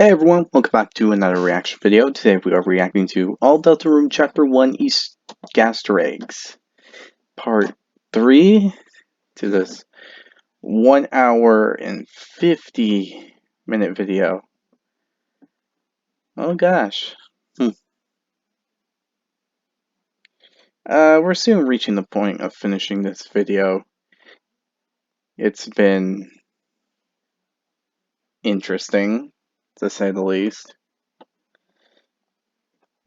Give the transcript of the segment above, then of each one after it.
Hey everyone, welcome back to another reaction video. Today we are reacting to All Deltarune Chapter 1 Gaster Eggs, Part 3 to this 1 hour and 50-minute video. Oh gosh. We're soon reaching the point of finishing this video. It's been interesting, to say the least.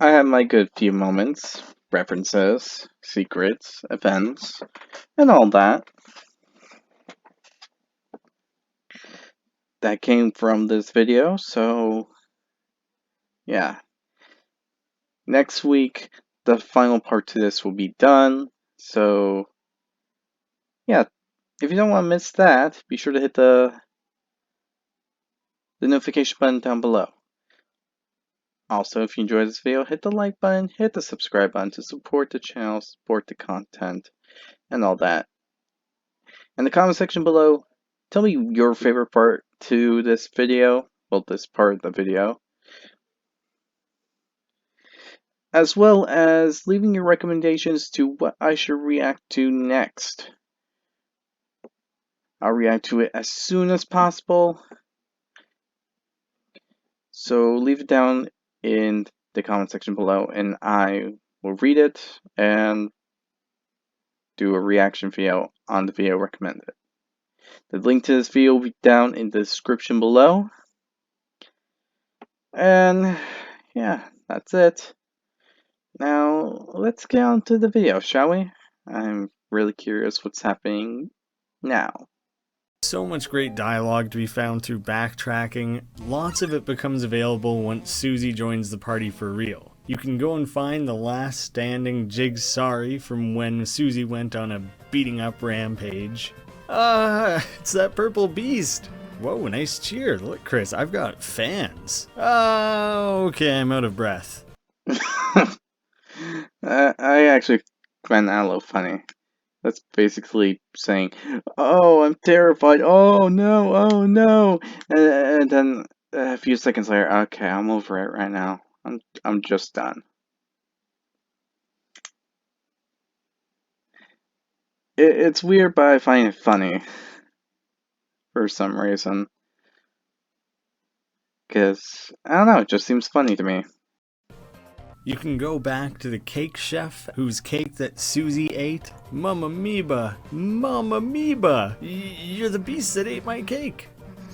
I had my good few moments, references, secrets, events, and all that came from this video, so yeah. Next week, the final part to this will be done, so yeah. If you don't want to miss that, be sure to hit the notification button down below. Also, if you enjoyed this video, hit the like button, hit the subscribe button to support the channel, support the content, and all that. In the comment section below, tell me your favorite part to this video, well, this part of the video, as well as leaving your recommendations to what I should react to next. I'll react to it as soon as possible, so leave it down in the comment section below and I will read it and do a reaction video on the video recommended. The link to this video will be down in the description below. And yeah, that's it. Now let's get on to the video, shall we? I'm really curious what's happening now. So much great dialogue to be found through backtracking. Lots of it becomes available once Susie joins the party for real. You can go and find the last standing Jig-Sari from when Susie went on a beating up rampage. It's that purple beast. Whoa, nice cheer. Look, Chris, I've got fans. Okay, I'm out of breath. I actually find that a little funny. That's basically saying, "Oh, I'm terrified. Oh no, oh no," and then a few seconds later, okay, I'm over it right now. I'm just done. It's weird, but I find it funny for some reason. Because I don't know, it just seems funny to me. You can go back to the cake chef whose cake that Susie ate. Mama Meeba, Mama Meeba, you're the beast that ate my cake.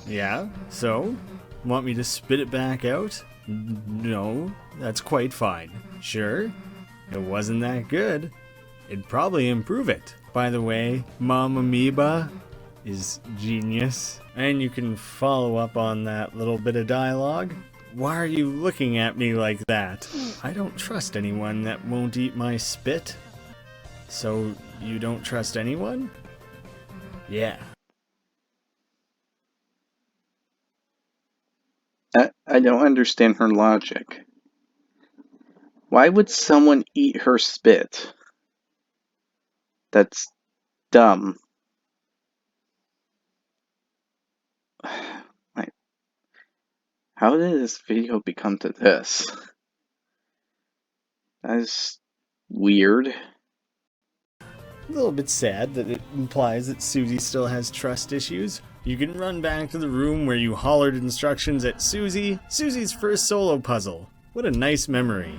Yeah, so? Want me to spit it back out? No, that's quite fine. Sure, it wasn't that good. It'd probably improve it. By the way, Mama Meeba is genius. And you can follow up on that little bit of dialogue. Why are you looking at me like that? I don't trust anyone that won't eat my spit. So, you don't trust anyone? Yeah. I don't understand her logic. Why would someone eat her spit? That's dumb. How did this video become to this? That is weird. A little bit sad that it implies that Susie still has trust issues. You can run back to the room where you hollered instructions at Susie's first solo puzzle. What a nice memory.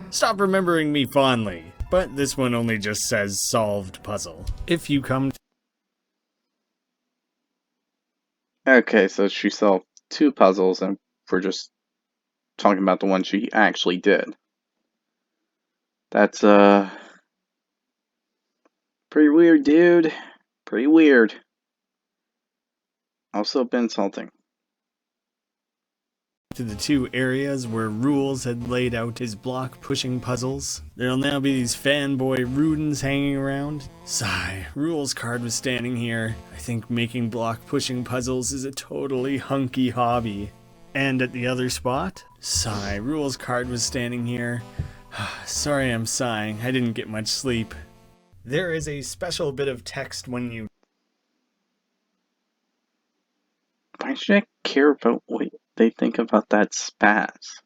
Stop remembering me fondly. But this one only just says solved puzzle. If you come to Okay, so she solved 2 puzzles and we're just talking about the one she actually did. That's pretty weird, dude. Pretty weird. Also a bit insulting. to the 2 areas where Rules had laid out his block pushing puzzles. There'll now be these fanboy Rudens hanging around. Sigh, Rules' card was standing here. I think making block pushing puzzles is a totally hunky hobby. And at the other spot, sigh, Rules' card was standing here. Sorry I'm sighing, I didn't get much sleep. There is a special bit of text when you... Why should I care about what they think about that spaz?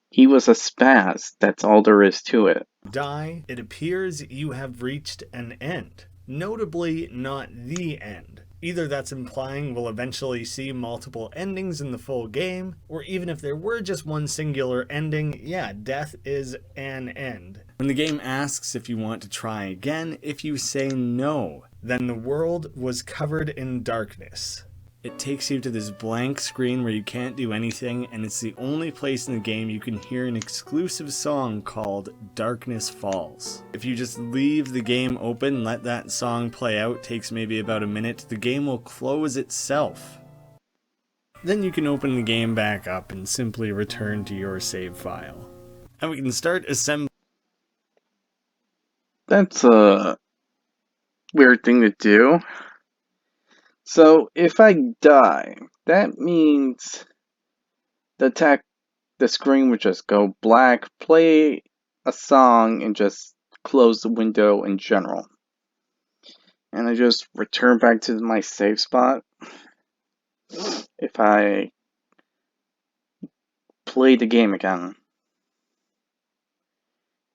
He was a spaz, that's all there is to it. Die, it appears you have reached an end. Notably, not the end. Either that's implying we'll eventually see multiple endings in the full game, or even if there were just one singular ending, yeah, death is an end. When the game asks if you want to try again, if you say no, then the world was covered in darkness. It takes you to this blank screen where you can't do anything, and it's the only place in the game you can hear an exclusive song called Darkness Falls. If you just leave the game open, let that song play out, takes maybe about a minute, the game will close itself. Then you can open the game back up and simply return to your save file. And we can start assembling. That's a weird thing to do. So if I die, that means the screen would just go black, play a song, and just close the window in general. And I just return back to my save spot. If I play the game again.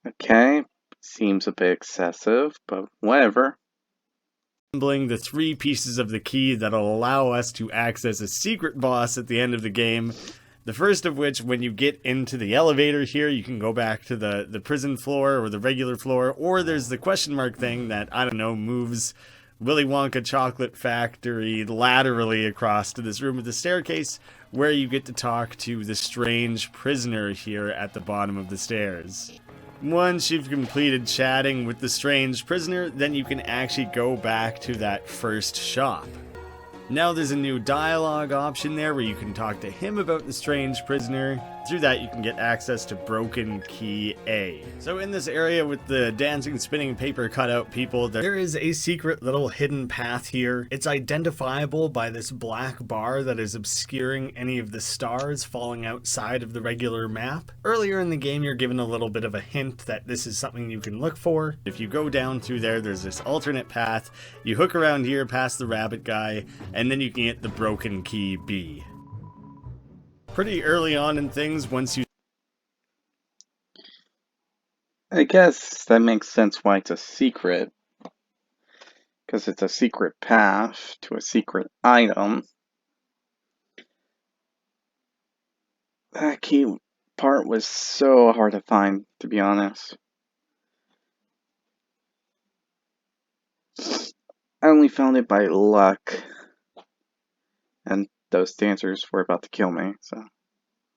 Okay, seems a bit excessive, but whatever. Assembling the 3 pieces of the key that'll allow us to access a secret boss at the end of the game. The first of which, when you get into the elevator here, you can go back to the prison floor or the regular floor, or there's the question mark thing that, I don't know, moves Willy Wonka Chocolate Factory laterally across to this room with the staircase, where you get to talk to the strange prisoner here at the bottom of the stairs. Once you've completed chatting with the strange prisoner, then you can actually go back to that first shop. Now there's a new dialogue option there where you can talk to him about the strange prisoner. Through that you can get access to Broken Key A. So in this area with the dancing, spinning paper cutout people, there is a secret little hidden path here. It's identifiable by this black bar that is obscuring any of the stars falling outside of the regular map. Earlier in the game you're given a little bit of a hint that this is something you can look for. If you go down through there's this alternate path. You hook around here past the rabbit guy, and then you can get the Broken Key B. Pretty early on in things, once you... I guess that makes sense why it's a secret. Because it's a secret path to a secret item. That key part was so hard to find, to be honest. I only found it by luck. And those dancers were about to kill me, so...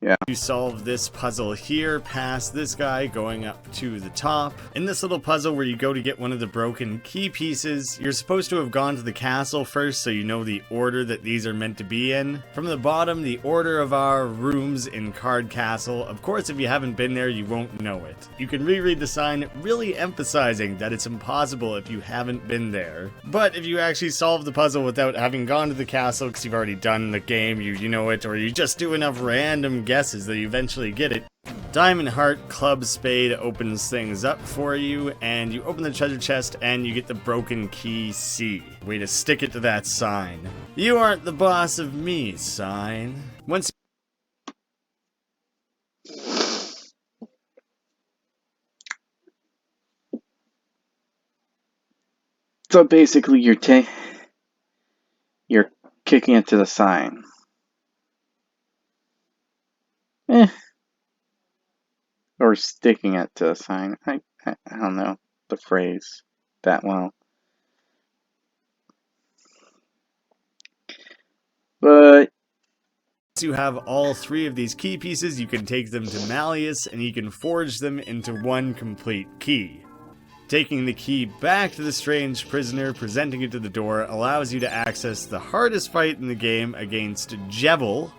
yeah. You solve this puzzle here, past this guy, going up to the top. In this little puzzle where you go to get one of the broken key pieces, you're supposed to have gone to the castle first so you know the order that these are meant to be in. From the bottom, the order of our rooms in Card Castle. Of course, if you haven't been there, you won't know it. You can reread the sign, really emphasizing that it's impossible if you haven't been there. But if you actually solve the puzzle without having gone to the castle, because you've already done the game, you know it, or you just do enough random guesses that you eventually get it. Diamond Heart Club Spade opens things up for you, and you open the treasure chest and you get the Broken Key C. Way to stick it to that sign. You aren't the boss of me, sign. Once So basically you're kicking it to the sign. Or sticking it to a sign. I don't know the phrase that well. But once you have all 3 of these key pieces, you can take them to Malleus and you can forge them into one complete key. Taking the key back to the strange prisoner, presenting it to the door, allows you to access the hardest fight in the game against Jebel,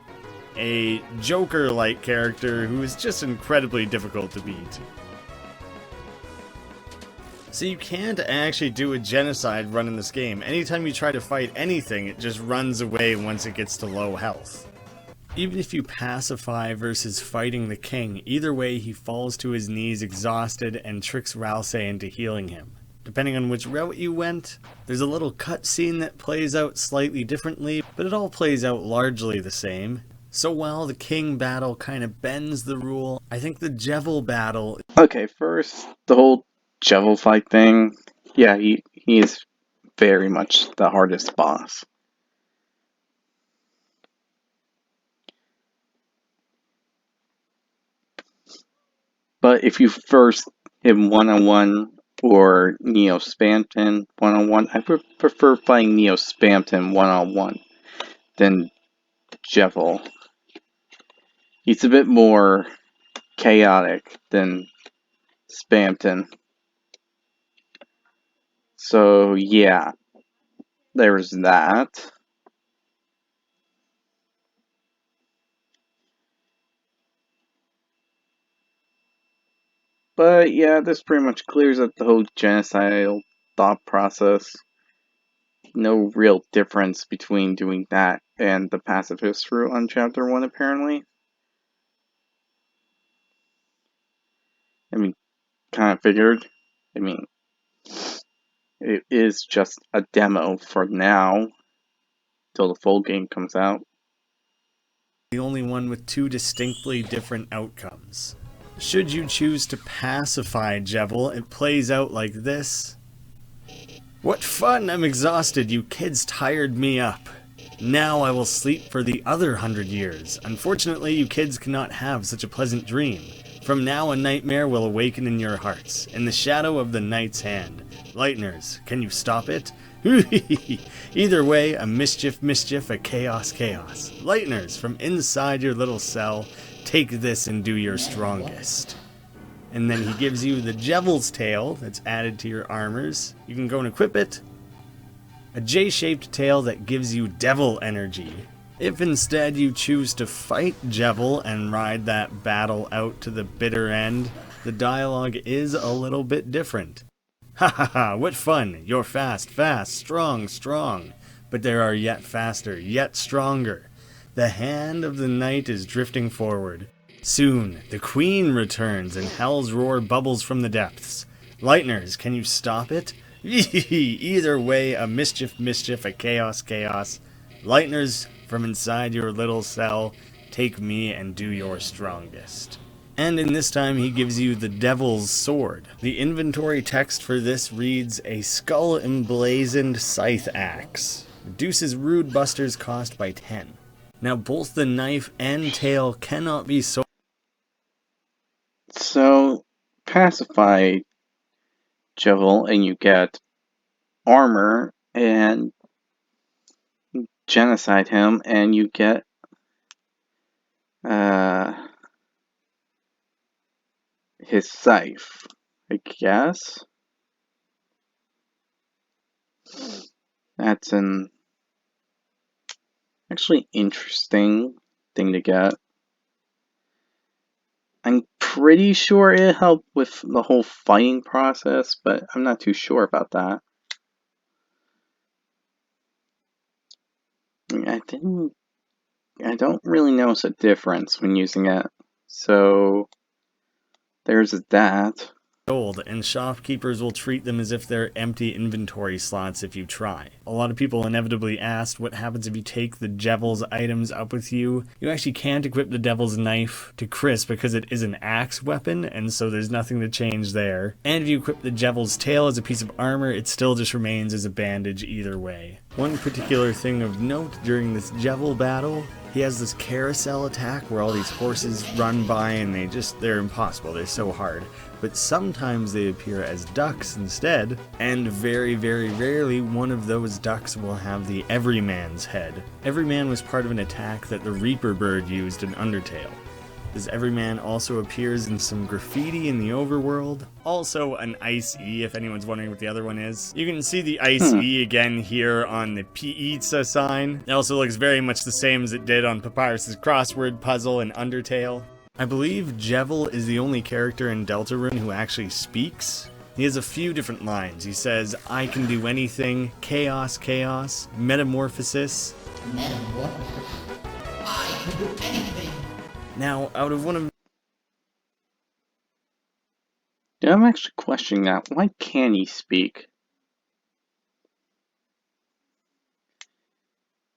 a Joker-like character who is just incredibly difficult to beat. So you can't actually do a genocide run in this game. Anytime you try to fight anything, it just runs away once it gets to low health. Even if you pacify versus fighting the king, either way he falls to his knees exhausted and tricks Ralsei into healing him. depending on which route you went. There's a little cutscene that plays out slightly differently, but it all plays out largely the same. So while the king battle kind of bends the rule, I think the Jevil battle... Okay, first, the whole Jevil fight thing. Yeah, he is very much the hardest boss. But if you first hit him one-on-one or Neo Spamton one-on-one, I prefer fighting Neo Spamton one-on-one than Jevil. He's a bit more chaotic than Spamton. So yeah, there's that. But yeah, this pretty much clears up the whole genocidal thought process. No real difference between doing that and the pacifist route on chapter 1, apparently. I mean, kind of figured. I mean, it is just a demo for now, till the full game comes out. The only one with two distinctly different outcomes. Should you choose to pacify Jevil, it plays out like this. What fun! I'm exhausted. You kids tired me up. Now I will sleep for the other 100 years. Unfortunately, you kids cannot have such a pleasant dream. From now a nightmare will awaken in your hearts, in the shadow of the night's hand. Lighteners, can you stop it? Either way, a mischief, a chaos. Lighteners, from inside your little cell, take this and do your strongest. And then he gives you the Jevil's tail that's added to your armors. You can go and equip it. A J-shaped tail that gives you devil energy. If instead you choose to fight Jevil and ride that battle out to the bitter end, the dialogue is a little bit different. Ha ha ha, what fun! You're fast, strong, but there are yet faster, yet stronger. The hand of the night is drifting forward. Soon, the queen returns and hell's roar bubbles from the depths. Lighteners, can you stop it? Either way, a mischief, a chaos. Lighteners, from inside your little cell, take me and do your strongest. And in this time he gives you the Devil's Sword. The inventory text for this reads, a skull emblazoned scythe axe. Reduces rude busters cost by 10. Now both the knife and tail cannot be sold. So, pacify Jevil and you get armor, and genocide him and you get his scythe, I guess. That's an actually interesting thing to get. I'm pretty sure it helped with the whole fighting process, but I'm not too sure about that. I don't really notice a difference when using it. So there's that. And shopkeepers will treat them as if they're empty inventory slots if you try. A lot of people inevitably asked what happens if you take the Devil's items up with you. You actually can't equip the Devil's knife to Chris because it is an axe weapon, and so there's nothing to change there. And if you equip the Devil's tail as a piece of armor, it still just remains as a bandage either way. One particular thing of note during this Jevil battle, he has this carousel attack where all these horses run by and they're impossible, they're so hard. But sometimes they appear as ducks instead, and very, very rarely one of those ducks will have the Everyman's head. Everyman was part of an attack that the Reaper Bird used in Undertale. This Everyman also appears in some graffiti in the overworld. Also an Ice E, if anyone's wondering what the other one is. You can see the Ice E again here on the Pizza sign. It also looks very much the same as it did on Papyrus's crossword puzzle in Undertale. I believe Jevil is the only character in Deltarune who actually speaks. He has a few different lines. He says, I can do anything, chaos, metamorphosis. I can do anything. Now, out of one of... I'm actually questioning that. Why can't he speak?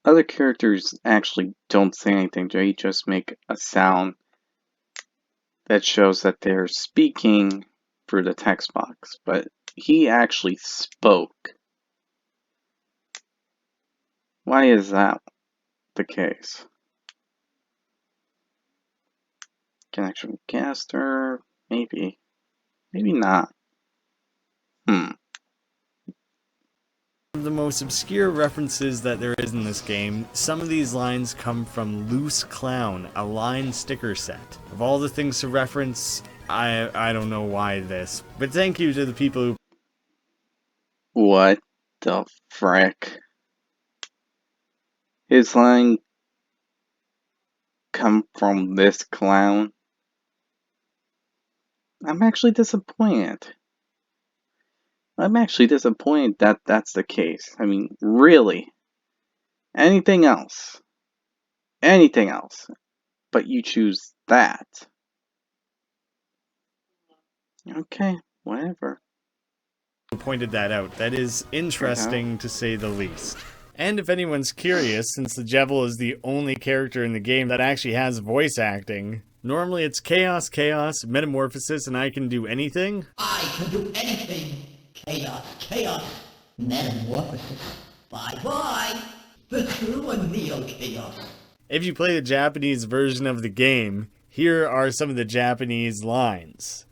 Other characters actually don't say anything, they just make a sound that shows that they're speaking through the text box, but he actually spoke. Why is that the case? Connection with Gaster? Maybe. Maybe not. The most obscure references that there is in this game, some of these lines come from Loose Clown, a line sticker set. Of all the things to reference, I don't know why this, but thank you to the people who... What the frick? His line come from this clown? I'm actually disappointed. That that's the case. I mean, really. Anything else? Anything else? But you choose that. Okay, whatever. pointed that out. That is interesting to say the least. And if anyone's curious, since the Jevil is the only character in the game that actually has voice acting, normally it's Chaos, Chaos, Metamorphosis, and I can do anything. I can do anything. Chaos, Chaos, Metamorphosis. Bye-bye. The true and real Chaos. If you play the Japanese version of the game, here are some of the Japanese lines.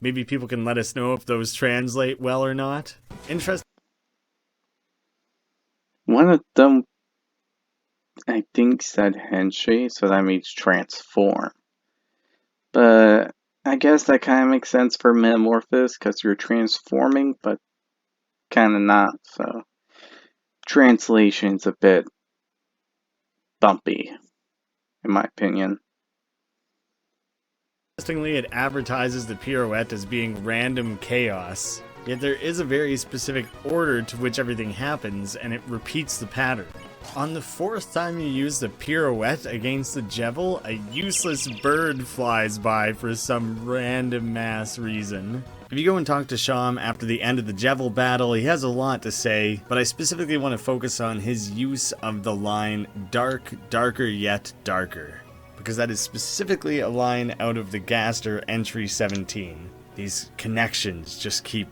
Maybe people can let us know if those translate well or not. Interesting. One of them, I think, said henshi, so that means transform. But I guess that kind of makes sense for Metamorphosis, because you're transforming, but kind of not, so translation's a bit bumpy, in my opinion. Interestingly, it advertises the pirouette as being random chaos, yet there is a very specific order to which everything happens, and it repeats the pattern. On the fourth time you use the pirouette against the Jevil, a useless bird flies by for some random ass reason. If you go and talk to Sham after the end of the Jevil battle, he has a lot to say, but I specifically want to focus on his use of the line, dark, darker yet darker, because that is specifically a line out of the Gaster entry 17. These connections just keep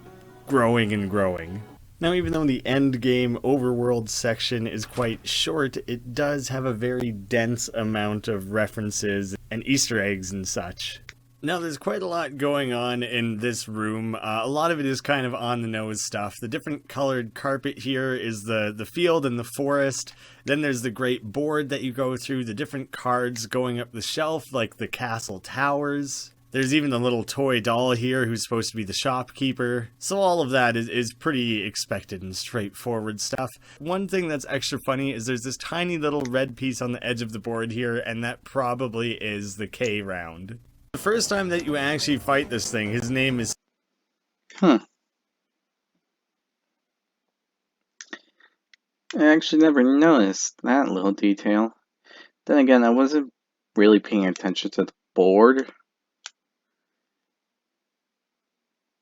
growing and growing. Now, even though the end game overworld section is quite short, it does have a very dense amount of references and Easter eggs and such. Now, there's quite a lot going on in this room. A lot of it is kind of on-the-nose stuff. The different colored carpet here is the field and the forest. Then there's the great board that you go through, the different cards going up the shelf, like the castle towers. There's even the little toy doll here who's supposed to be the shopkeeper. So all of that is pretty expected and straightforward stuff. One thing that's extra funny is there's this tiny little red piece on the edge of the board here, and that probably is the K round. The first time that you actually fight this thing, his name is... I actually never noticed that little detail. Then again, I wasn't really paying attention to the board.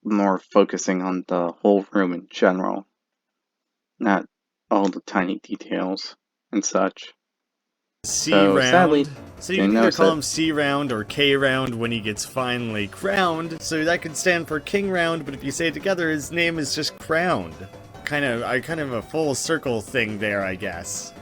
More focusing on the whole room in general, not all the tiny details and such. C so round. Sadly, so you can either call him C round or K round when he gets finally crowned. So that could stand for King round, but if you say it together, his name is just crowned. Kind of a full circle thing there, I guess.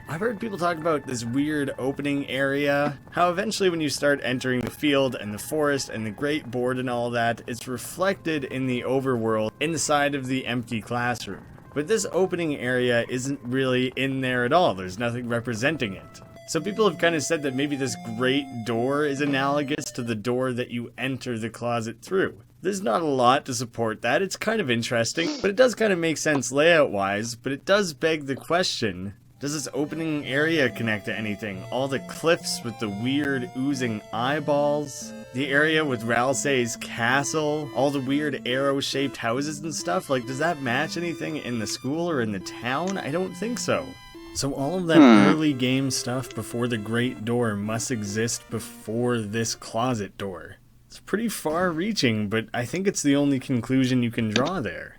I've heard people talk about this weird opening area, how eventually when you start entering the field and the forest and the great board and all that, it's reflected in the overworld inside of the empty classroom. But this opening area isn't really in there at all, there's nothing representing it. So people have kind of said that maybe this great door is analogous to the door that you enter the closet through. There's not a lot to support that, it's kind of interesting, but it does kind of make sense layout-wise, but it does beg the question, does this opening area connect to anything? All the cliffs with the weird oozing eyeballs? The area with Ralsei's castle? All the weird arrow-shaped houses and stuff? Like, does that match anything in the school or in the town? I don't think so. So all of that early game stuff before the Great Door must exist before this closet door. It's pretty far-reaching, but I think it's the only conclusion you can draw there.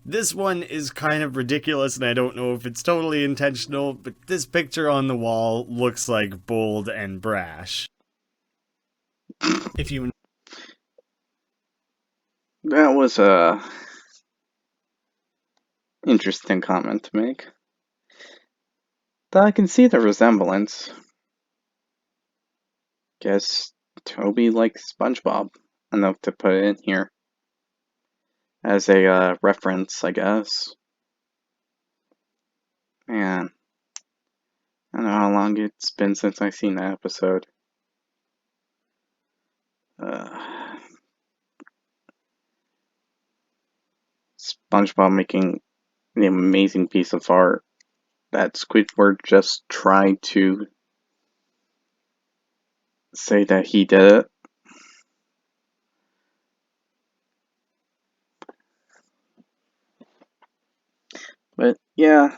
This one is kind of ridiculous, and I don't know if it's totally intentional, but this picture on the wall looks like bold and brash. If you... That was a interesting comment to make. Though I can see the resemblance. Guess Toby likes SpongeBob enough to put it in here. As a reference, I guess. Man. I don't know how long it's been since I've seen that episode. SpongeBob making the amazing piece of art that Squidward just tried to say that he did it. But yeah,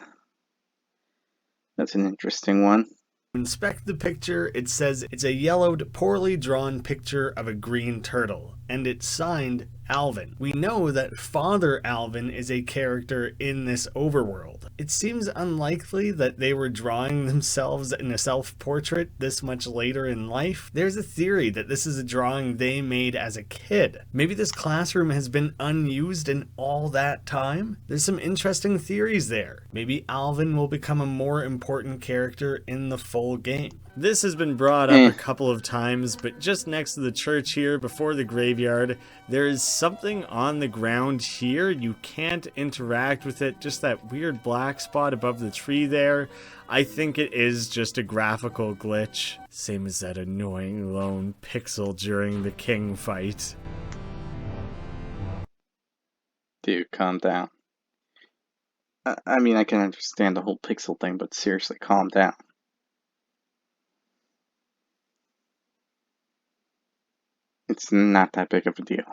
that's an interesting one. Inspect the picture, it says it's a yellowed, poorly drawn picture of a green turtle, and it's signed Alvin. We know that Father Alvin is a character in this overworld. It seems unlikely that they were drawing themselves in a self-portrait this much later in life. There's a theory that this is a drawing they made as a kid. Maybe this classroom has been unused in all that time? There's some interesting theories there. Maybe Alvin will become a more important character in the full game. This has been brought up a couple of times, but just next to the church here, before the graveyard, there is something on the ground here. You can't interact with it, just that weird black spot above the tree there. I think it is just a graphical glitch. Same as that annoying lone pixel during the king fight. Dude, calm down. I mean, I can understand the whole pixel thing, but seriously, calm down. It's not that big of a deal.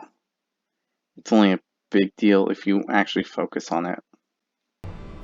It's only a big deal if you actually focus on it.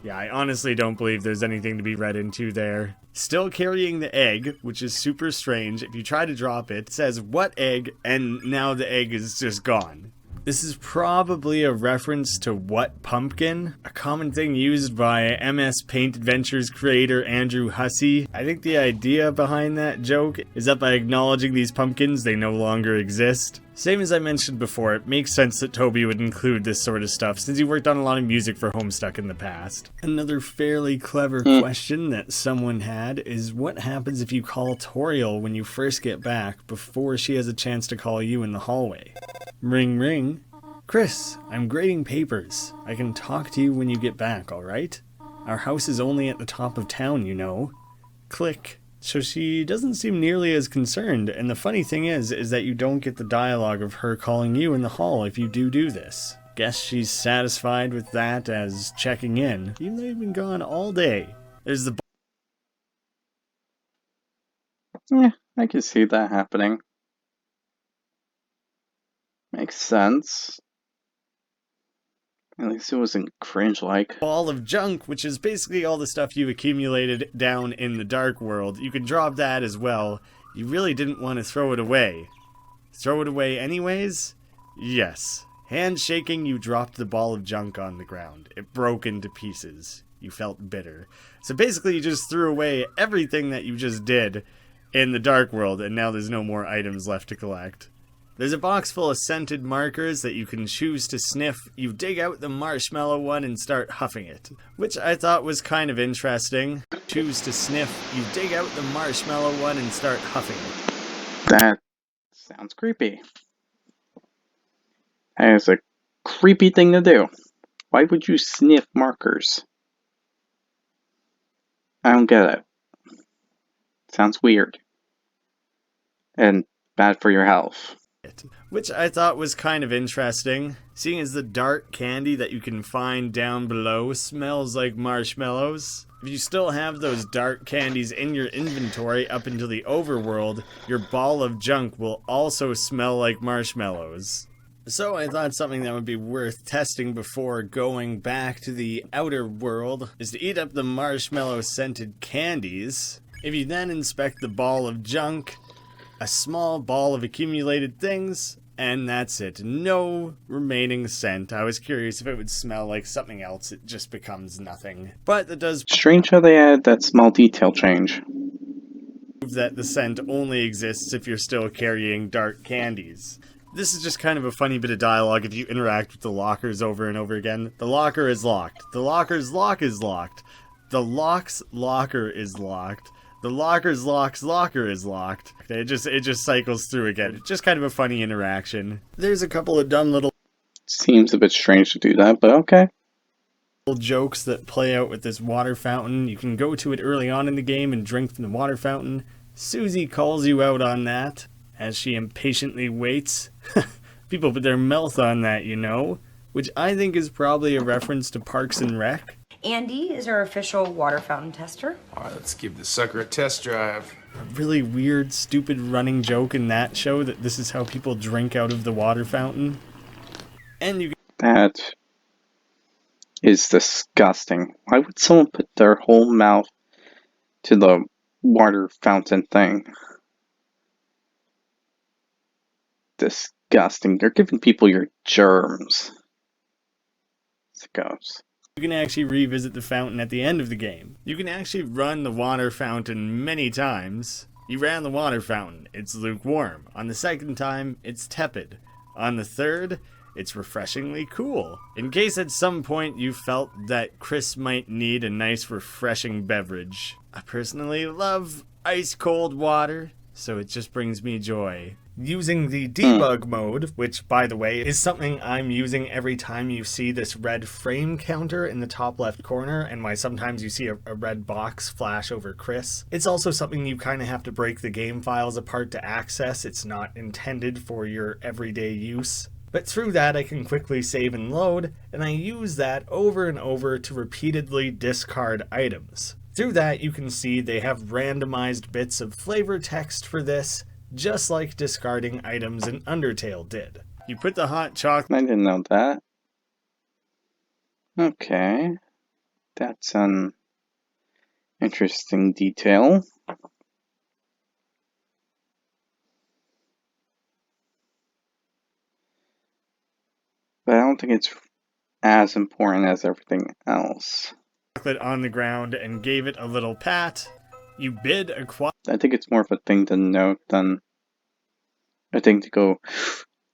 Yeah, I honestly don't believe there's anything to be read into there. Still carrying the egg, which is super strange. If you try to drop it, it says, "What egg?" and now the egg is just gone. This is probably a reference to What Pumpkin, a common thing used by MS Paint Adventures creator Andrew Hussey. I think the idea behind that joke is that by acknowledging these pumpkins, they no longer exist. Same as I mentioned before, it makes sense that Toby would include this sort of stuff since he worked on a lot of music for Homestuck in the past. Another fairly clever question that someone had is what happens if you call Toriel when you first get back before she has a chance to call you in the hallway? Ring ring. Chris, I'm grading papers. I can talk to you when you get back, alright? Our house is only at the top of town, you know. Click. So she doesn't seem nearly as concerned, and the funny thing is that you don't get the dialogue of her calling you in the hall if you do this. Guess she's satisfied with that as checking in, even though you've been gone all day. There's the... Yeah, I can see that happening. Makes sense. At least it wasn't cringe-like. Ball of junk, which is basically all the stuff you accumulated down in the dark world. You can drop that as well. You really didn't want to throw it away. Throw it away anyways? Yes. Handshaking, you dropped the ball of junk on the ground. It broke into pieces. You felt bitter. So basically you just threw away everything that you just did in the dark world, and now there's no more items left to collect. There's a box full of scented markers that you can choose to sniff. You dig out the marshmallow one and start huffing it, which I thought was kind of interesting. Choose to sniff. You dig out the marshmallow one and start huffing it. That sounds creepy. That is a creepy thing to do. Why would you sniff markers? I don't get it. Sounds weird. And bad for your health. Which I thought was kind of interesting, seeing as the dark candy that you can find down below smells like marshmallows. If you still have those dark candies in your inventory up until the overworld, your ball of junk will also smell like marshmallows. So I thought something that would be worth testing before going back to the outer world is to eat up the marshmallow-scented candies. If you then inspect the ball of junk, a small ball of accumulated things, and that's it. No remaining scent. I was curious if it would smell like something else. It just becomes nothing. But that does Strange how they added that small detail change. prove that the scent only exists if you're still carrying dark candies. This is just kind of a funny bit of dialogue if you interact with the lockers over and over again. The locker is locked. The locker's lock is locked. The lock's locker is locked. The locker's lock's locker is locked. It just cycles through again. It's just kind of a funny interaction. There's a couple of dumb little Seems a bit strange to do that, but okay. jokes that play out with this water fountain. You can go to it early on in the game and drink from the water fountain. Susie calls you out on that as she impatiently waits. People put their mouth on that, you know, which I think is probably a reference to Parks and Rec. Andy is our official water fountain tester. Alright, let's give this sucker a test drive. A really weird, stupid running joke in that show that this is how people drink out of the water fountain. And you That is disgusting. Why would someone put their whole mouth to the water fountain thing? Disgusting. You're giving people your germs. Sickos. can actually revisit the fountain at the end of the game. You can actually run the water fountain many times. You ran the water fountain, it's lukewarm. On the second time, it's tepid. On the third, it's refreshingly cool. In case at some point you felt that Chris might need a nice refreshing beverage. I personally love ice cold water, so it just brings me joy. Using the debug mode, which by the way is something I'm using every time you see this red frame counter in the top left corner and why sometimes you see a red box flash over Chris. It's also something you kind of have to break the game files apart to access. It's not intended for your everyday use. But through that I can quickly save and load, and I use that over and over to repeatedly discard items. Through that you can see they have randomized bits of flavor text for this, just like discarding items in Undertale did. You put the hot chocolate I didn't know that. Okay. That's an interesting detail. But I don't think it's as important as everything else. on the ground and gave it a little pat. You bid a I think it's more of a thing to note than a thing to go,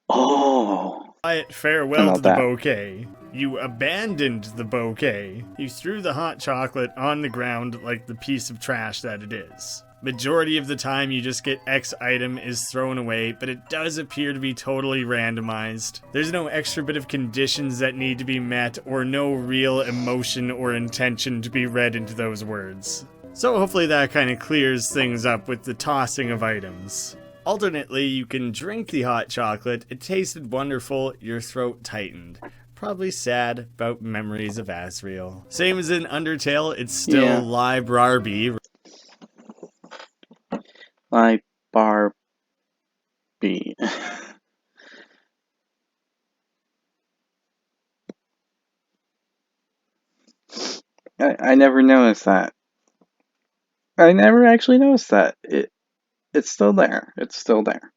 oh. quiet farewell How to the about that? bouquet. You abandoned the bouquet. You threw the hot chocolate on the ground like the piece of trash that it is. Majority of the time you just get X item is thrown away, but it does appear to be totally randomized. There's no extra bit of conditions that need to be met or no real emotion or intention to be read into those words. So hopefully that kind of clears things up with the tossing of items. Alternately, you can drink the hot chocolate. It tasted wonderful, your throat tightened. Probably sad about memories of Asriel. Same as in Undertale, it's still Yeah. Librarby. Like Barbie. I never noticed that. I never actually noticed that. It's still there. It's still there.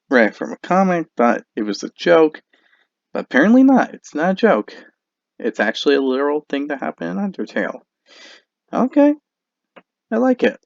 Right from a comic, thought it was a joke, but apparently not. It's not a joke. It's actually a literal thing that happened in Undertale. Okay. I like it.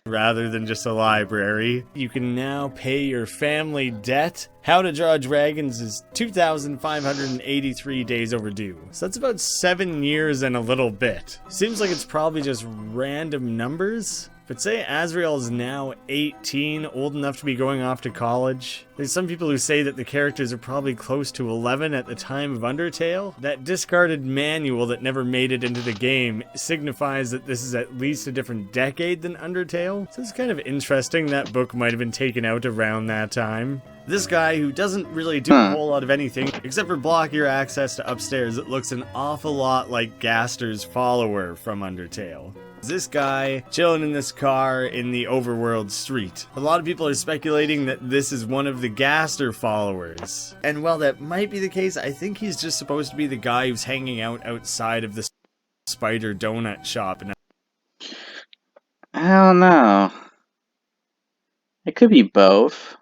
Rather than just a library. You can now pay your family debt. How to Draw Dragons is 2,583 days overdue. So that's about 7 years and a little bit. Seems like it's probably just random numbers. But say Asriel is now 18, old enough to be going off to college. There's some people who say that the characters are probably close to 11 at the time of Undertale. That discarded manual that never made it into the game signifies that this is at least a different decade than Undertale. So it's kind of interesting that book might have been taken out around that time. This guy, who doesn't really do a whole lot of anything, except for block your access to upstairs, it looks an awful lot like Gaster's follower from Undertale. This guy chilling in this car in the overworld street. A lot of people are speculating that this is one of the Gaster followers. And while that might be the case, I think he's just supposed to be the guy who's hanging out outside of the spider donut shop in I don't know. It could be both.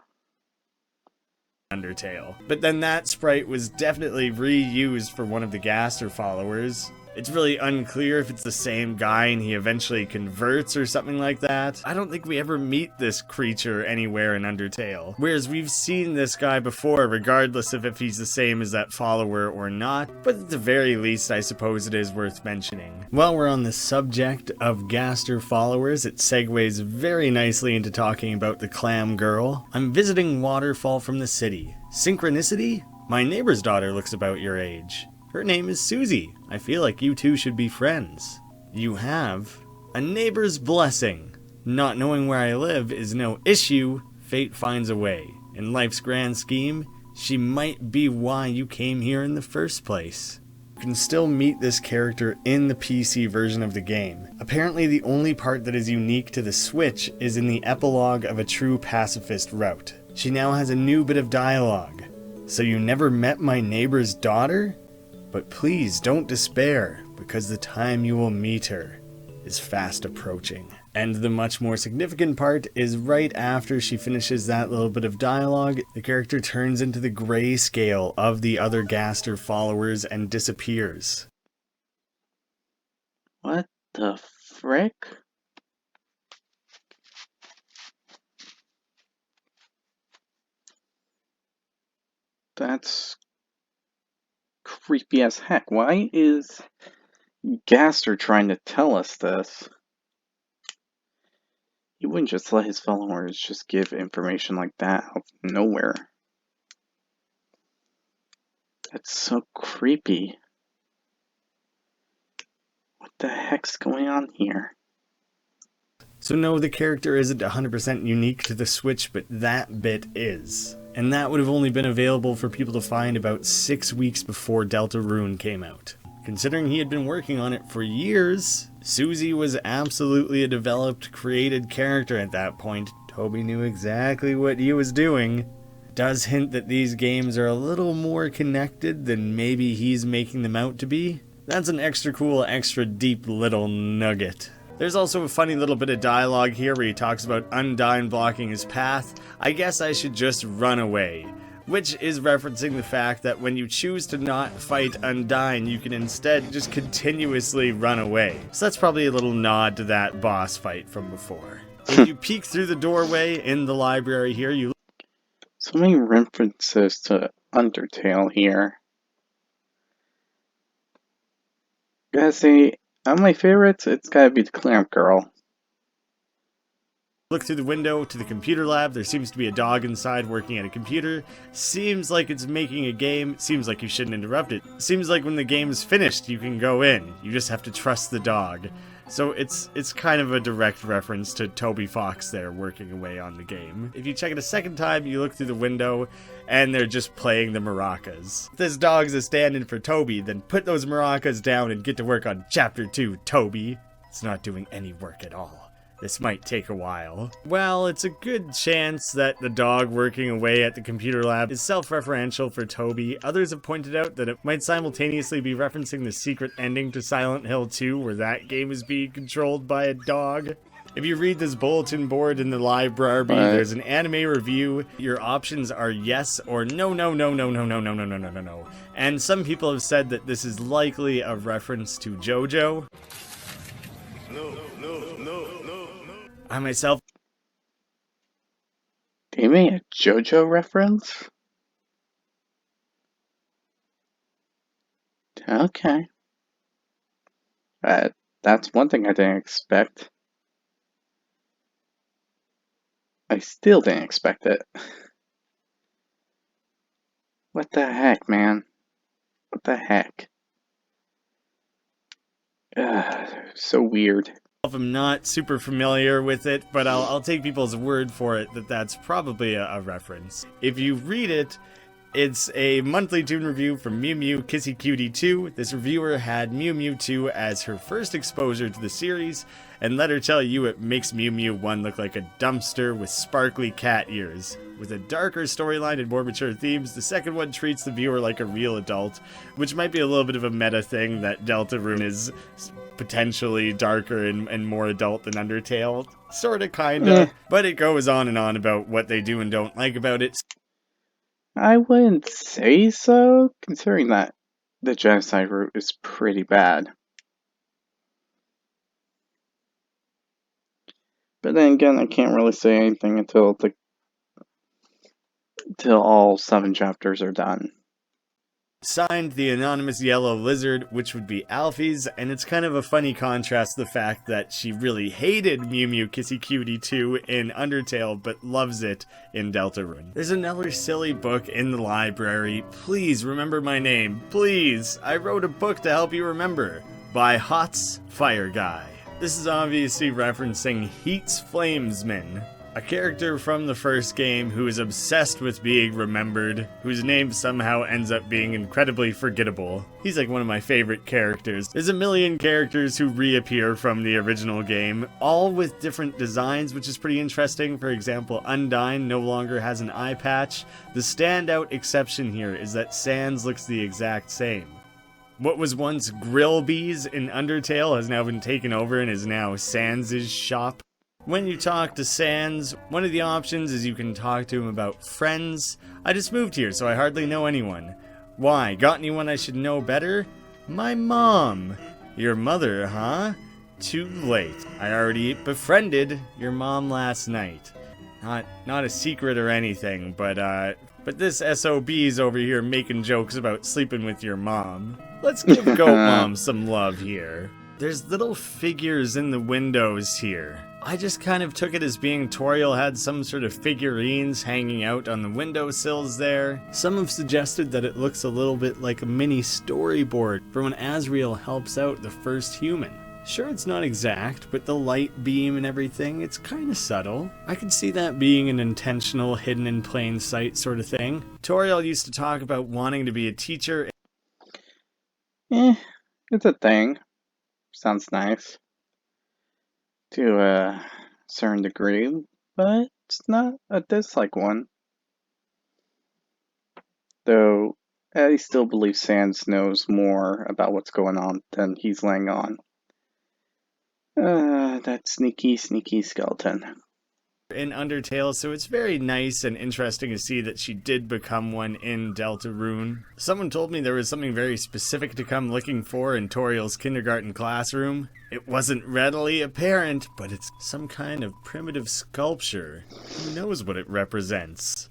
Undertale. But then that sprite was definitely reused for one of the Gaster followers. It's really unclear if it's the same guy and he eventually converts or something like that. I don't think we ever meet this creature anywhere in Undertale. Whereas we've seen this guy before, regardless of if he's the same as that follower or not. But at the very least, I suppose it is worth mentioning. While we're on the subject of Gaster followers, it segues very nicely into talking about the Clam Girl. I'm visiting Waterfall from the city. Synchronicity? My neighbor's daughter looks about your age. Her name is Susie. I feel like you two should be friends. You have a neighbor's blessing. Not knowing where I live is no issue. Fate finds a way. In life's grand scheme, she might be why you came here in the first place. You can still meet this character in the PC version of the game. Apparently the only part that is unique to the Switch is in the epilogue of A True Pacifist Route. She now has a new bit of dialogue. So you never met my neighbor's daughter? But please don't despair, because the time you will meet her is fast approaching. And the much more significant part is right after she finishes that little bit of dialogue, the character turns into the grayscale of the other Gaster followers and disappears. What the frick? That's creepy as heck. Why is Gaster trying to tell us this? He wouldn't just let his followers just give information like that out of nowhere. That's so creepy. What the heck's going on here? So no, the character isn't 100% unique to the Switch, but that bit is. And that would have only been available for people to find about 6 weeks before Deltarune came out. Considering he had been working on it for years, Susie was absolutely a developed, created character at that point. Toby knew exactly what he was doing. Does hint that these games are a little more connected than maybe he's making them out to be. That's an extra cool, extra deep little nugget. There's also a funny little bit of dialogue here where he talks about Undyne blocking his path. I guess I should just run away. Which is referencing the fact that when you choose to not fight Undyne, you can instead just continuously run away. So that's probably a little nod to that boss fight from before. If you peek through the doorway in the library here, you So many references to Undertale here. Gotta say, on my favorites, it's gotta be the Clam Girl. look through the window to the computer lab. There seems to be a dog inside working at a computer. Seems like it's making a game. Seems like you shouldn't interrupt it. Seems like when the game's finished, you can go in. You just have to trust the dog. So it's kind of a direct reference to Toby Fox there working away on the game. If you check it a second time, you look through the window and they're just playing the maracas. If this dog's a stand-in for Toby, then put those maracas down and get to work on Chapter 2, Toby. It's not doing any work at all. This might take a while. Well, it's a good chance that the dog working away at the computer lab is self-referential for Toby. Others have pointed out that it might simultaneously be referencing the secret ending to Silent Hill 2, where that game is being controlled by a dog. If you read this bulletin board in the library, there's an anime review. Your options are yes or no. And some people have said that this is likely a reference to JoJo. No. I myself... They made a JoJo reference? Okay. That's one thing I didn't expect. I still didn't expect it. What the heck, man? What the heck? So weird. I'm not super familiar with it, but I'll take people's word for it that that's probably a reference. If you read it, It's a monthly toon review from Mew Mew Kissy Cutie 2. This reviewer had Mew Mew 2 as her first exposure to the series, and let her tell you it makes Mew Mew 1 look like a dumpster with sparkly cat ears. With a darker storyline and more mature themes, the second one treats the viewer like a real adult, which might be a little bit of a meta thing that Deltarune is potentially darker and more adult than Undertale. Sorta, kinda. But it goes on and on about what they do and don't like about it. I wouldn't say so, considering that the genocide route is pretty bad. But then again, I can't really say anything until all 7 chapters are done. Signed, the anonymous yellow lizard, which would be Alfie's, and it's kind of a funny contrast to the fact that she really hated Mew Mew Kissy Cutie 2 in Undertale, but loves it in Deltarune. There's another silly book in the library. Please remember my name. Please! I wrote a book to help you remember. By Hots Fire Guy. This is obviously referencing Heat's Flamesman, a character from the first game who is obsessed with being remembered, whose name somehow ends up being incredibly forgettable. He's like one of my favorite characters. There's a million characters who reappear from the original game, all with different designs, which is pretty interesting. For example, Undyne no longer has an eye patch. The standout exception here is that Sans looks the exact same. What was once Grillby's in Undertale has now been taken over and is now Sans' shop. When you talk to Sans, one of the options is you can talk to him about friends. I just moved here, so I hardly know anyone. Why? Got anyone I should know better? My mom. Your mother, huh? Too late. I already befriended your mom last night. Not a secret or anything, but this SOB's over here making jokes about sleeping with your mom. Let's give Goat Mom some love here. There's little figures in the windows here. I just kind of took it as being Toriel had some sort of figurines hanging out on the windowsills there. Some have suggested that it looks a little bit like a mini storyboard for when Asriel helps out the first human. Sure, it's not exact, but the light beam and everything, it's kind of subtle. I could see that being an intentional, hidden in plain sight sort of thing. Toriel used to talk about wanting to be a teacher. It's a thing. Sounds nice. To a certain degree, but it's not a dislike one. Though, I still believe Sans knows more about what's going on than he's laying on. That sneaky skeleton. In Undertale, so it's very nice and interesting to see that she did become one in Deltarune. Someone told me there was something very specific to come looking for in Toriel's kindergarten classroom. It wasn't readily apparent, but it's some kind of primitive sculpture. Who knows what it represents?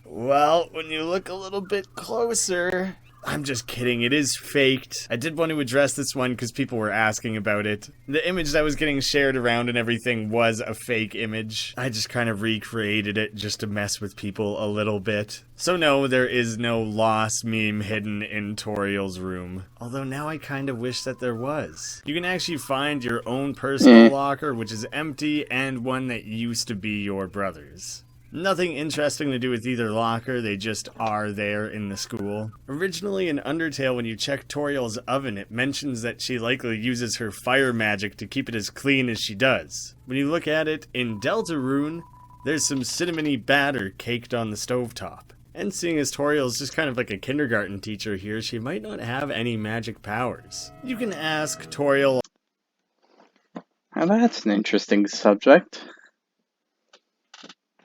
Well, when you look a little bit closer... I'm just kidding, it is faked. I did want to address this one because people were asking about it. The image that was getting shared around and everything was a fake image. I just kind of recreated it just to mess with people a little bit. So no, there is no lost meme hidden in Toriel's room. Although now I kind of wish that there was. You can actually find your own personal locker, which is empty, and one that used to be your brother's. Nothing interesting to do with either locker, they just are there in the school. Originally in Undertale, when you check Toriel's oven, it mentions that she likely uses her fire magic to keep it as clean as she does. When you look at it in Deltarune, there's some cinnamony batter caked on the stovetop. And seeing as Toriel's just kind of like a kindergarten teacher here, she might not have any magic powers. You can ask Toriel. Now that's an interesting subject.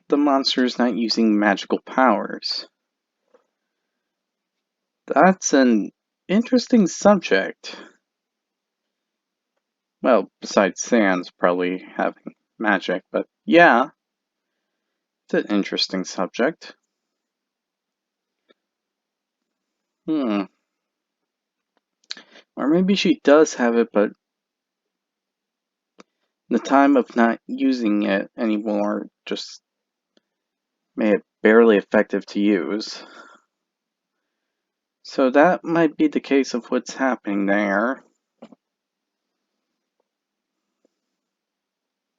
The monster is not using magical powers. That's an interesting subject. Well, besides Sans probably having magic, but yeah, it's an interesting subject. Or maybe she does have it, but the time of not using it anymore just made it barely effective to use. So that might be the case of what's happening there.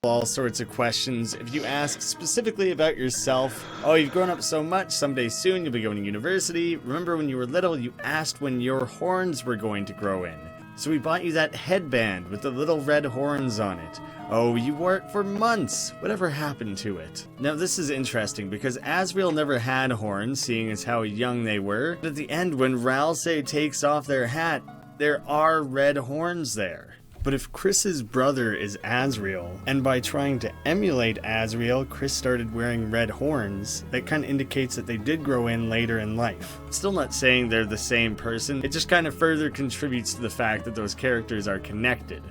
all sorts of questions. If you ask specifically about yourself, oh, you've grown up so much, someday soon you'll be going to university. Remember when you were little, you asked when your horns were going to grow in. So we bought you that headband with the little red horns on it. Oh, you wore it for months. Whatever happened to it? Now this is interesting because Asriel never had horns, seeing as how young they were. But at the end, when Ralsei takes off their hat, there are red horns there. But if Chris's brother is Asriel, and by trying to emulate Asriel, Chris started wearing red horns, that kind of indicates that they did grow in later in life. Still not saying they're the same person, it just kind of further contributes to the fact that those characters are connected.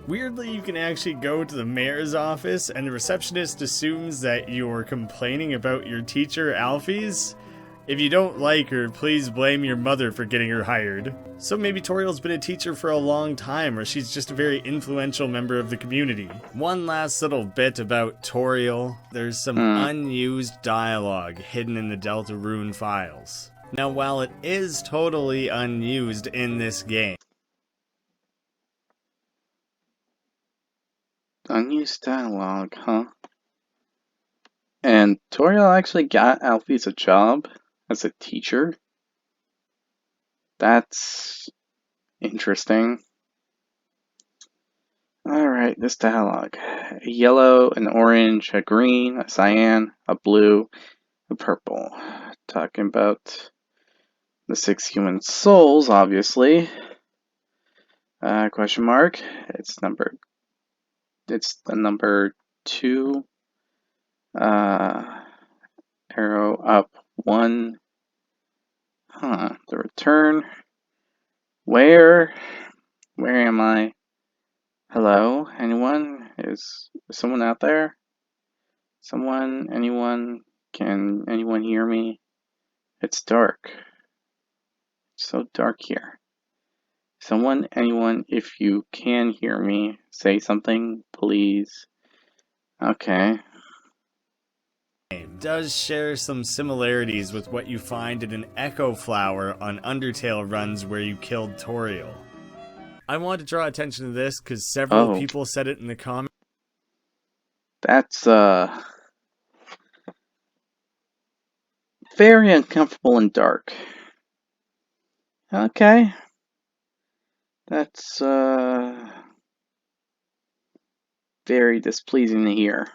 Weirdly, you can actually go to the mayor's office, and the receptionist assumes that you're complaining about your teacher, Alphys. If you don't like her, please blame your mother for getting her hired. So maybe Toriel's been a teacher for a long time, or she's just a very influential member of the community. One last little bit about Toriel. There's some unused dialogue hidden in the Deltarune files. Now, while it is totally unused in this game, Unused dialogue, huh? And Toriel actually got Alphys a job as a teacher? That's interesting. Alright, this dialogue. A yellow, an orange, a green, a cyan, a blue, a purple. Talking about the 6 human souls, obviously. Question mark. It's the number 2. Arrow up 1. The return. Where am I? Hello? Anyone? Is someone out there? Someone? Anyone? Can anyone hear me? It's dark. It's so dark here. Someone, anyone, if you can hear me, say something, please. Okay. does share some similarities with what you find in an Echo Flower on Undertale runs where you killed Toriel. I want to draw attention to this because several people said it in the comments. That's very uncomfortable and dark. Okay. That's very displeasing to hear.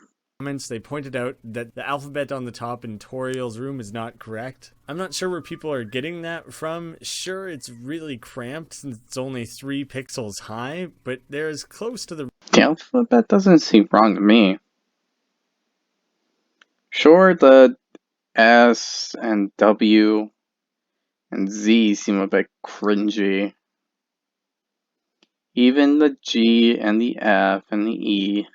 They pointed out that the alphabet on the top in Toriel's room is not correct. I'm not sure where people are getting that from. Sure, it's really cramped since it's only 3 pixels high, but they're as close to the alphabet doesn't seem wrong to me. Sure, the S and W and Z seem a bit cringy. Even the G and the F and the E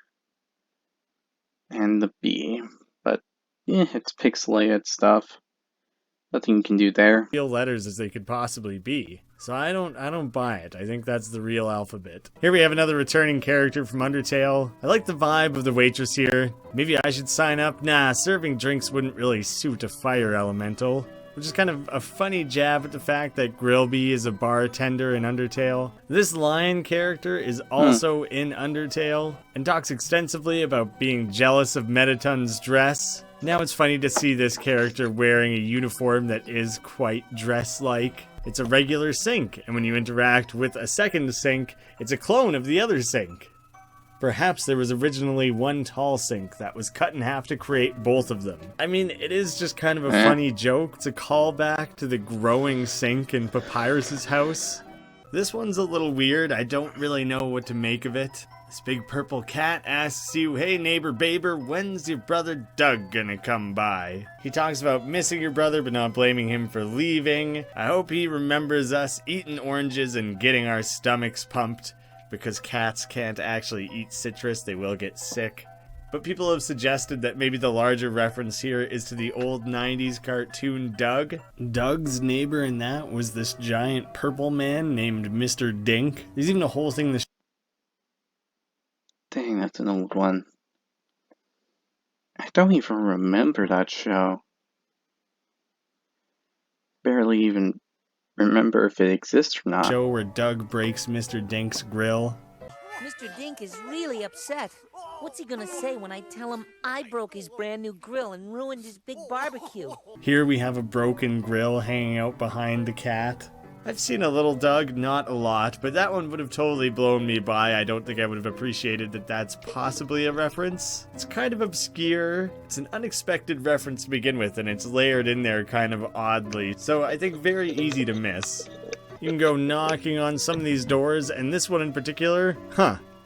and the B. But yeah, it's pixelated stuff. Nothing you can do there. real letters as they could possibly be. So I don't buy it. I think that's the real alphabet. Here we have another returning character from Undertale. I like the vibe of the waitress here. Maybe I should sign up. Nah, serving drinks wouldn't really suit a fire elemental. Which is kind of a funny jab at the fact that Grillby is a bartender in Undertale. This lion character is also in Undertale and talks extensively about being jealous of Metaton's dress. Now it's funny to see this character wearing a uniform that is quite dress-like. It's a regular sink, and when you interact with a second sink, it's a clone of the other sink. Perhaps there was originally one tall sink that was cut in half to create both of them. I mean, it is just kind of a funny joke. It's a callback to the growing sink in Papyrus's house. This one's a little weird. I don't really know what to make of it. This big purple cat asks you, "Hey neighbor Baber, when's your brother Doug gonna come by?" He talks about missing your brother but not blaming him for leaving. I hope he remembers us eating oranges and getting our stomachs pumped. Because cats can't actually eat citrus, they will get sick. But people have suggested that maybe the larger reference here is to the old 90s cartoon Doug. Doug's neighbor in that was this giant purple man named Mr. Dink. There's even a whole thing Dang, that's an old one. I don't even remember that show. Barely even remember if it exists or not. show where Doug breaks Mr. Dink's grill. Mr. Dink is really upset. What's he gonna say when I tell him I broke his brand new grill and ruined his big barbecue? Here we have a broken grill hanging out behind the cat. I've seen a little Doug, not a lot, but that one would have totally blown me by. I don't think I would have appreciated that that's possibly a reference. It's kind of obscure. It's an unexpected reference to begin with, and it's layered in there kind of oddly. So I think very easy to miss. You can go knocking on some of these doors, and this one in particular,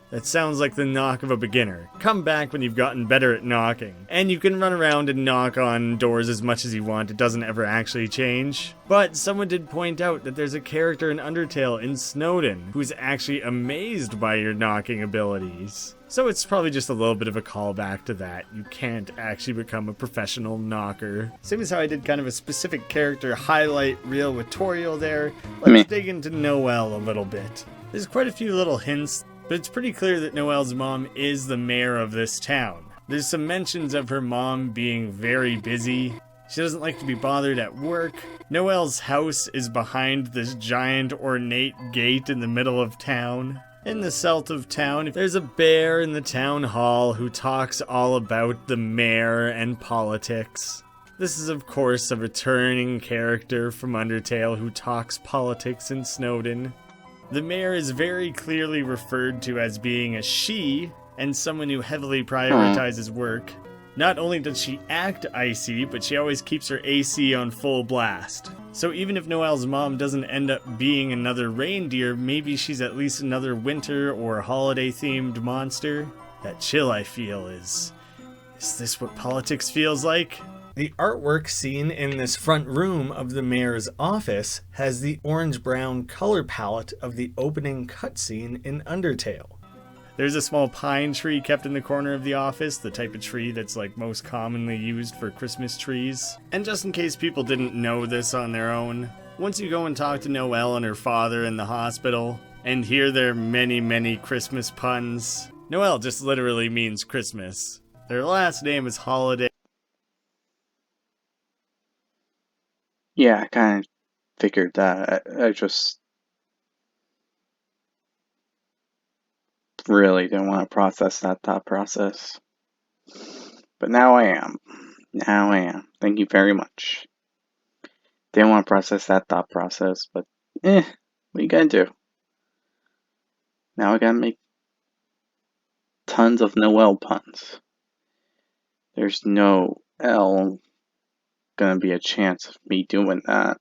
that sounds like the knock of a beginner. Come back when you've gotten better at knocking. And you can run around and knock on doors as much as you want. It doesn't ever actually change. But someone did point out that there's a character in Undertale in Snowden who's actually amazed by your knocking abilities. So it's probably just a little bit of a callback to that. You can't actually become a professional knocker. Same as how I did kind of a specific character highlight reel with Toriel there. Let's dig into Noelle a little bit. There's quite a few little hints, but it's pretty clear that Noelle's mom is the mayor of this town. There's some mentions of her mom being very busy. She doesn't like to be bothered at work. Noelle's house is behind this giant ornate gate in the middle of town. In the south of town, there's a bear in the town hall who talks all about the mayor and politics. This is, of course, a returning character from Undertale who talks politics in Snowden. The mayor is very clearly referred to as being a she, and someone who heavily prioritizes work. Not only does she act icy, but she always keeps her AC on full blast. So even if Noelle's mom doesn't end up being another reindeer, maybe she's at least another winter or holiday-themed monster. That chill I feel is this what politics feels like? The artwork seen in this front room of the mayor's office has the orange-brown color palette of the opening cutscene in Undertale. There's a small pine tree kept in the corner of the office, the type of tree that's like most commonly used for Christmas trees. And just in case people didn't know this on their own, once you go and talk to Noelle and her father in the hospital, and hear their many, many Christmas puns, Noelle just literally means Christmas. Their last name is Holiday. Yeah, I kind of figured that. I just really didn't want to process that thought process. But now I am. Now I am. Thank you very much. Didn't want to process that thought process, but what you gonna do? Now I gotta make tons of Noelle puns. There's no gonna be a chance of me doing that.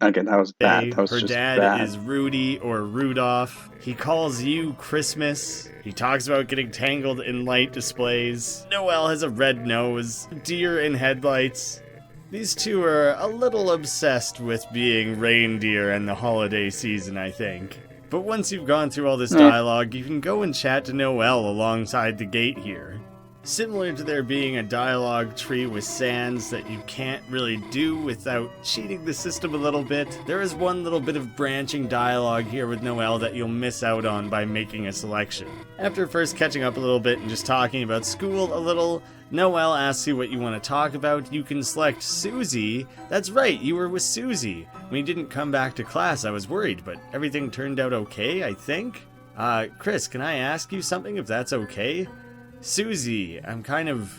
Again, that was bad. That was Her just dad bad. is Rudy or Rudolph. He calls you Christmas. He talks about getting tangled in light displays. Noelle has a red nose. Deer in headlights. These two are a little obsessed with being reindeer and the holiday season, I think. But once you've gone through all this dialogue, you can go and chat to Noelle alongside the gate here. Similar to there being a dialogue tree with sands that you can't really do without cheating the system a little bit, there is one little bit of branching dialogue here with Noelle that you'll miss out on by making a selection. After first catching up a little bit and just talking about school a little, Noelle asks you what you want to talk about. You can select Susie. That's right, you were with Susie. When you didn't come back to class, I was worried, but everything turned out okay, I think? Chris, can I ask you something if that's okay? Susie, I'm kind of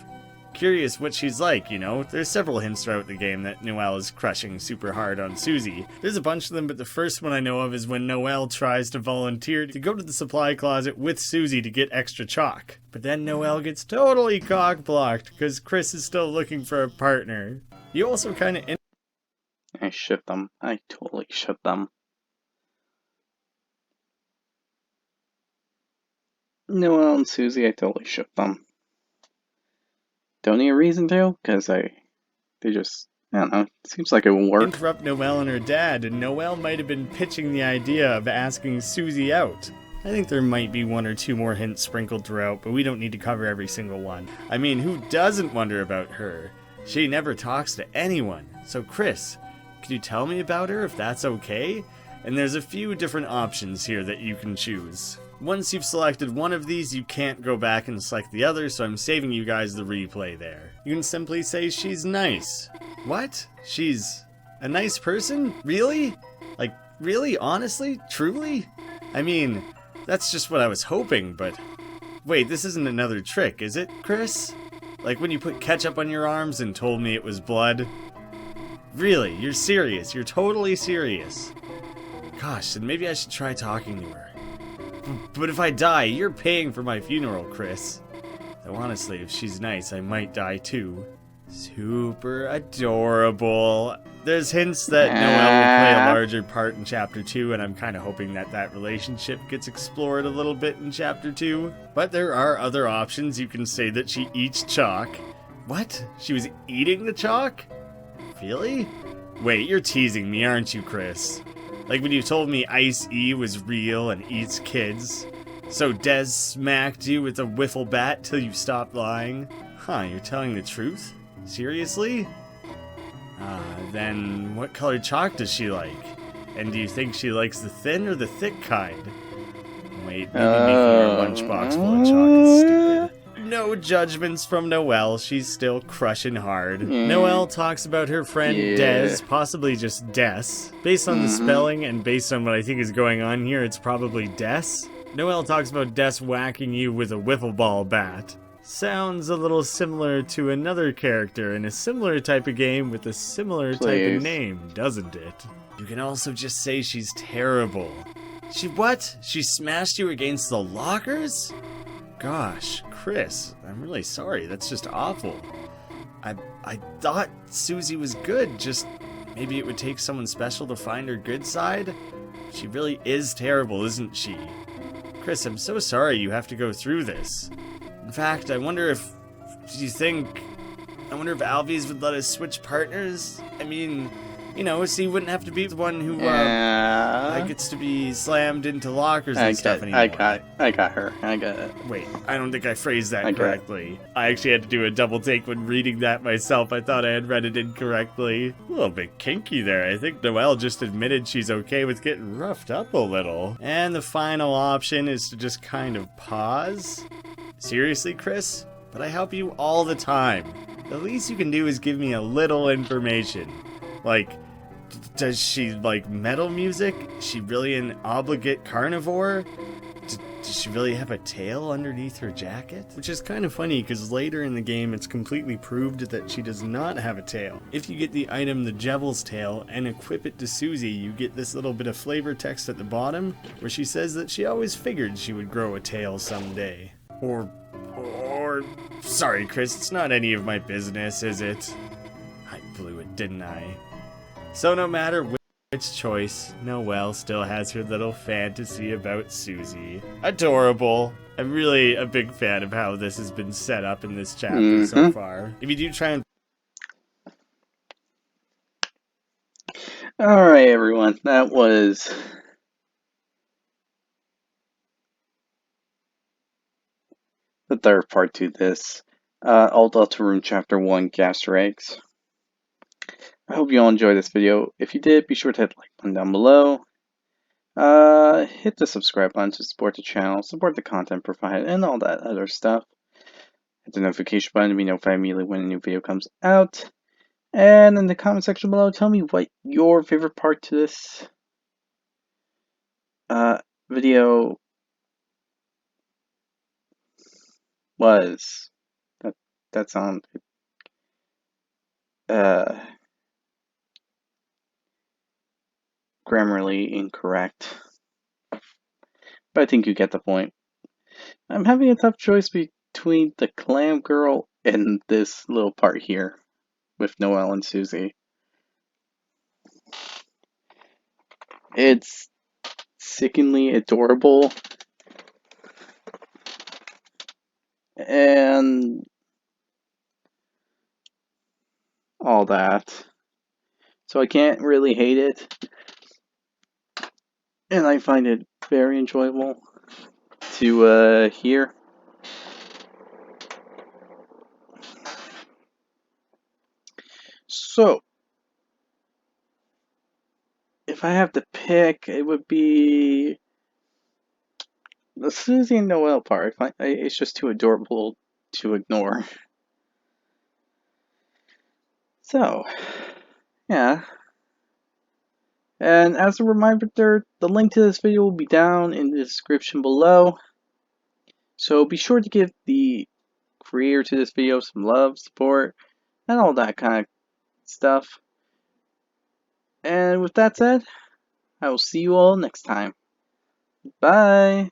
curious what she's like, you know? There's several hints throughout the game that Noelle is crushing super hard on Susie. There's a bunch of them, but the first one I know of is when Noelle tries to volunteer to go to the supply closet with Susie to get extra chalk. But then Noelle gets totally cock-blocked because Chris is still looking for a partner. You also kind of... I ship them. I totally ship them. Noelle and Susie, I totally ship them. Don't need a reason to, because they just, I don't know, seems like it will work. interrupt Noelle and her dad, and Noelle might have been pitching the idea of asking Susie out. I think there might be one or two more hints sprinkled throughout, but we don't need to cover every single one. I mean, who doesn't wonder about her? She never talks to anyone. So Chris, could you tell me about her if that's okay? And there's a few different options here that you can choose. Once you've selected one of these, you can't go back and select the other, so I'm saving you guys the replay there. You can simply say she's nice. What? She's a nice person? Really? Like, really? Honestly? Truly? I mean, That's just what I was hoping, but... Wait, this isn't another trick, is it, Chris? Like when you put ketchup on your arms and told me it was blood? Really, you're serious. You're totally serious. Gosh, then maybe I should try talking to her. But if I die, you're paying for my funeral, Chris. Though honestly, if she's nice, I might die too. Super adorable. There's hints that Noelle will play a larger part in Chapter 2, and I'm kind of hoping that that relationship gets explored a little bit in Chapter 2. But there are other options. You can say that she eats chalk. What? She was eating the chalk? Really? Wait, you're teasing me, aren't you, Chris? Like when you told me Ice-E was real and eats kids. So Des smacked you with a wiffle bat till you stopped lying? Huh, you're telling the truth? Seriously? Then what colored chalk does she like? And do you think she likes the thin or the thick kind? Wait, maybe making her lunchbox full of chalk is stupid. No judgments from Noelle, she's still crushing hard. Noelle talks about her friend Des, possibly just Des. Based on the spelling and based on what I think is going on here, it's probably Des. Noelle talks about Des whacking you with a wiffle ball bat. Sounds a little similar to another character in a similar type of game with a similar type of name, doesn't it? You can also just say she's terrible. She what? She smashed you against the lockers? Gosh, Chris, I'm really sorry. That's just awful. I thought Susie was good, just maybe it would take someone special to find her good side? She really is terrible, isn't she? Chris, I'm so sorry you have to go through this. In fact, I wonder if Alvies would let us switch partners? I mean, you know, so you wouldn't have to be the one who gets to be slammed into lockers and stuff anymore. I got her. I got it. Wait, I don't think I phrased that correctly. I actually had to do a double take when reading that myself. I thought I had read it incorrectly. A little bit kinky there. I think Noelle just admitted she's okay with getting roughed up a little. And the final option is to just kind of pause. Seriously, Chris? But I help you all the time. The least you can do is give me a little information. Like, does she like metal music? Is she really an obligate carnivore? Does she really have a tail underneath her jacket? Which is kind of funny because later in the game it's completely proved that she does not have a tail. If you get the item the Devil's Tail and equip it to Susie, you get this little bit of flavor text at the bottom where she says that she always figured she would grow a tail someday. Sorry, Chris, it's not any of my business, is it? I blew it, didn't I? So no matter which choice, Noelle still has her little fantasy about Susie. Adorable. I'm really a big fan of how this has been set up in this chapter so far. If you do try and... Alright, everyone. That was... the third part to this. Deltarune Chapter 1, Gaster Eggs. I hope you all enjoyed this video. If you did, be sure to hit the like button down below. Hit the subscribe button to support the channel, support the content provided, and all that other stuff. Hit the notification button to be notified immediately when a new video comes out. And in the comment section below, tell me what your favorite part to this video was. That sounds grammarly incorrect, but I think you get the point. I'm having a tough choice between the clam girl and this little part here with Noelle and Susie. It's sickeningly adorable and all that, so I can't really hate it, and I find it very enjoyable to hear. So if I have to pick, it would be the Susie and Noelle part. It's just too adorable to ignore. So, yeah. And as a reminder, the link to this video will be down in the description below. So be sure to give the creator to this video some love, support, and all that kind of stuff. And with that said, I will see you all next time. Bye!